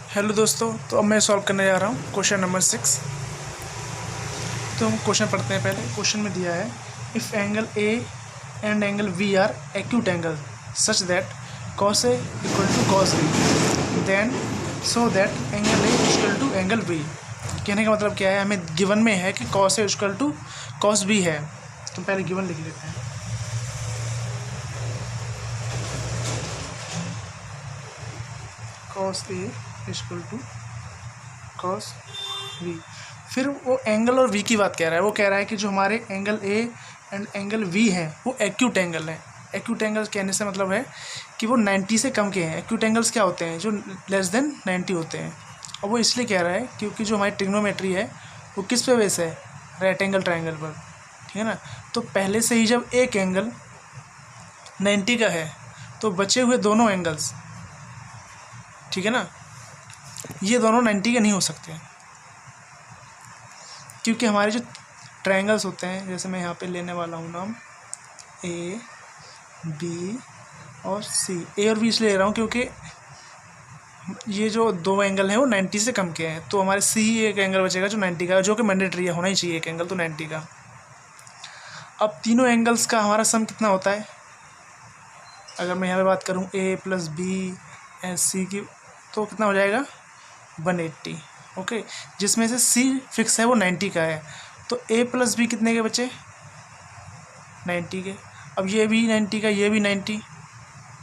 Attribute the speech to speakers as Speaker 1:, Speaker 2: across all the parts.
Speaker 1: Hello दोस्तों, तो अब मैं सॉल्व करने जा रहा हूँ क्वेश्चन नंबर 6। तो हम क्वेश्चन पढ़ते हैं। पहले क्वेश्चन में दिया है if angle a and angle v are acute angle such that cos a equal to cos b then so that angle A equal to angle b. कहने का मतलब क्या है, हमें गिवन में है कि cos a equal to cos b है। तो पहले गिवन लिख लेते हैं। Cos a equal to cos v. फिर वो एंगल और वी की बात कह रहा है। वो कह रहा है कि जो हमारे angle a and angle v हैं वो एक्यूट एंगल हैं। एक्यूट एंगल्स कहने से मतलब है कि वो 90 से कम के हैं। एक्यूट एंगल्स क्या होते हैं? जो लेस देन 90 होते हैं। और वो इसलिए कह रहा है क्योंकि जो हमारी ट्रिग्नोमेट्री है वो किस पे बेस है? राइट एंगल ट्राइंगल पर, ठीक है ना। तो पहले से ही जब एक एंगल 90 का है तो बचे हुए दोनों एंगल्स, ठीक है ना, ये दोनों 90 के नहीं हो सकते, क्योंकि हमारे जो ट्रायंगल्स होते हैं, जैसे मैं यहाँ पे लेने वाला हूँ नाम ए बी और सी। ए और बी इसलिए ले रहा हूँ क्योंकि ये जो दो एंगल हैं वो 90 से कम के हैं। तो हमारे सी ही एक एंगल बचेगा जो 90 का, जो कि मैंडेटरी है, होना ही चाहिए एक एंगल तो 90 का। अब तीनों एंगल्स का हमारा सम कितना होता है? अगर मैं यहाँ पे बात करूँ ए प्लस बी एंड सी की, तो कितना हो जाएगा? 180। ओके, जिसमें से सी फिक्स है वो 90 का है। तो ए प्लस बी कितने के बचे? 90 के। अब ये भी 90 का, ये भी 90।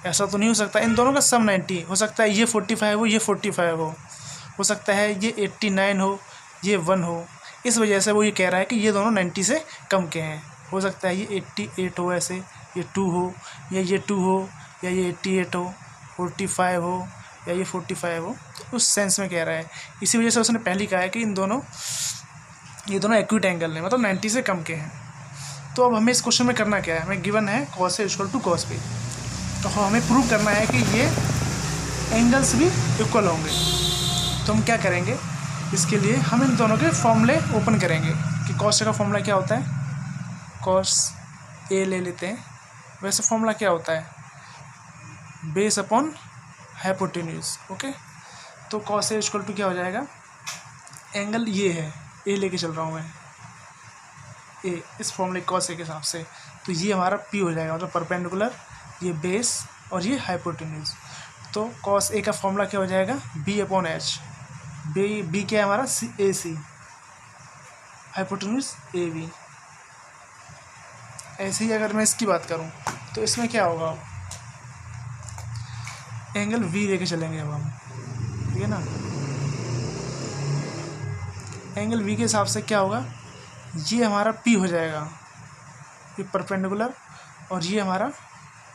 Speaker 1: ऐसा तो नहीं हो सकता इन दोनों का सम 90 हो सकता है। ये 45 हो, ये 45 हो सकता है ये 89 हो, ये 1 हो। इस वजह से वो ये कह रहा है कि ये दोनों 90 से कम के हैं। हो सकता है ये 88 हो, ऐसे ये 2 हो, या ये 2 हो, या ये 88 हो, 45 हो, या ये 45 हो। तो उस सेंस में कह रहा है। इसी वजह से उसने पहले कहा है कि ये दोनों एक्यूट एंगल हैं, मतलब 90 से कम के हैं। तो अब हमें इस क्वेश्चन में करना क्या है? हमें गिवन है cos a equal to cos b, तो हमें प्रूव करना है कि ये एंगल्स भी इक्वल होंगे। तो हम क्या करेंगे? इसके लिए हम इन दोनों के फॉर्मूले ओपन करेंगे कि कॉस ए का फॉर्मूला क्या होता है। कॉस ए ले लेते हैं। वैसे फॉर्मूला क्या होता है? Base upon hypotenuse. ओके, तो कॉस ए इक्वल टू क्या हो जाएगा? एंगल ये है, ए लेके चल रहा हूँ मैं, ए इस फॉर्मूले कॉस ए के हिसाब से। तो ये हमारा पी हो जाएगा, मतलब परपेंडिकुलर, ये बेस और ये हाइपोटेन्यूज। तो कॉस ए का फॉर्मूला क्या हो जाएगा? B upon H. बी क्या है हमारा? सी ए सी, हाइपोटेन्यूज ए बी। ऐसे ही अगर मैं इसकी बात करूँ तो इसमें क्या होगा? एंगल वी लेके चलेंगे अब हम, ठीक है ना। एंगल वी के हिसाब से क्या होगा? ये हमारा पी हो जाएगा, ये परपेंडिकुलर, और ये हमारा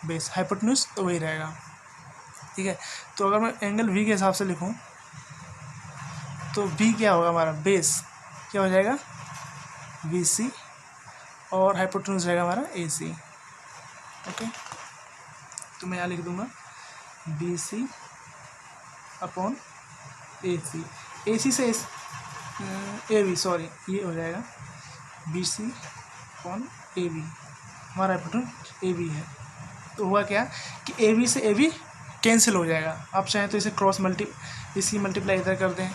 Speaker 1: बेस, हाइपोटेन्यूज तो वही रहेगा, ठीक है। तो अगर मैं एंगल वी के हिसाब से लिखूं तो बी क्या होगा हमारा? बेस क्या हो जाएगा? बी सी, और हाइपोटेन्यूज रहेगा हमारा ए सी। ओके, तो मैं यहाँ लिख दूंगा बी सी अपॉन ए सी। ए सी से ए बी, सॉरी, ये हो जाएगा B C upon A B. हमारा हाइपोटेन्यूज ए बी है। तो हुआ क्या कि ए बी से ए बी कैंसिल हो जाएगा। आप चाहें तो इसे इसकी मल्टीप्लाई इधर कर दें,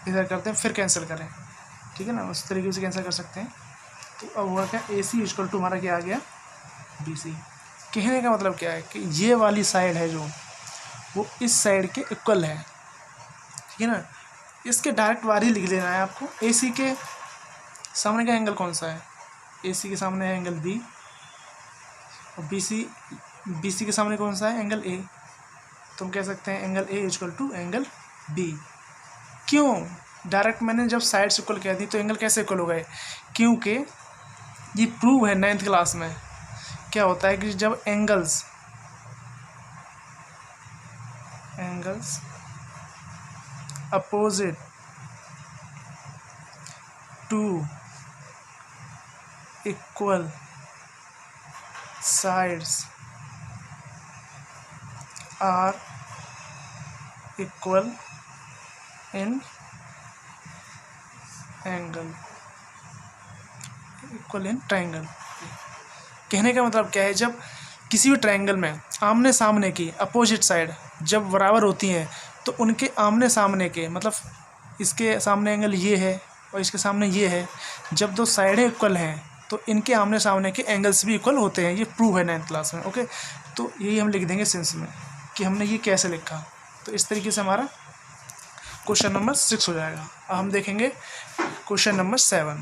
Speaker 1: इधर करते हैं, फिर कैंसिल करें, ठीक है ना। उस तरीके से कैंसिल कर सकते हैं। तो अब हुआ क्या? ए सी इक्वल टू हमारा क्या आ गया? B C. कहने का मतलब क्या है कि ये वाली साइड है जो, वो इस साइड के इक्वल है, ठीक है ना। इसके डायरेक्ट बाहर ही लिख लेना है आपको। ए सी के सामने का एंगल कौन सा है? ए सी के सामने है एंगल बी, और बी सी के सामने कौन सा है? Angle A. तो हम कह सकते हैं angle A equal to angle B. क्यों? डायरेक्ट मैंने जब साइड्स इक्वल कह दी तो एंगल कैसे इक्वल हो गए? क्योंकि ये प्रूव है 9th क्लास में। क्या होता है कि जब angles opposite to equal sides are equal in angle, equal in triangle. कहने का मतलब क्या है? जब किसी भी ट्रायंगल में आमने सामने की अपोजिट साइड जब बराबर होती हैं तो उनके आमने सामने के, मतलब इसके सामने एंगल ये है और इसके सामने ये है, जब दो साइडें इक्वल हैं तो इनके आमने सामने के एंगल्स भी इक्वल होते हैं। ये प्रूव है 9th क्लास में। ओके, तो यही हम लिख देंगे सेंस में कि हमने ये कैसे लिखा। तो इस तरीके से हमारा क्वेश्चन नंबर 6 हो जाएगा। अब हम देखेंगे क्वेश्चन नंबर 7।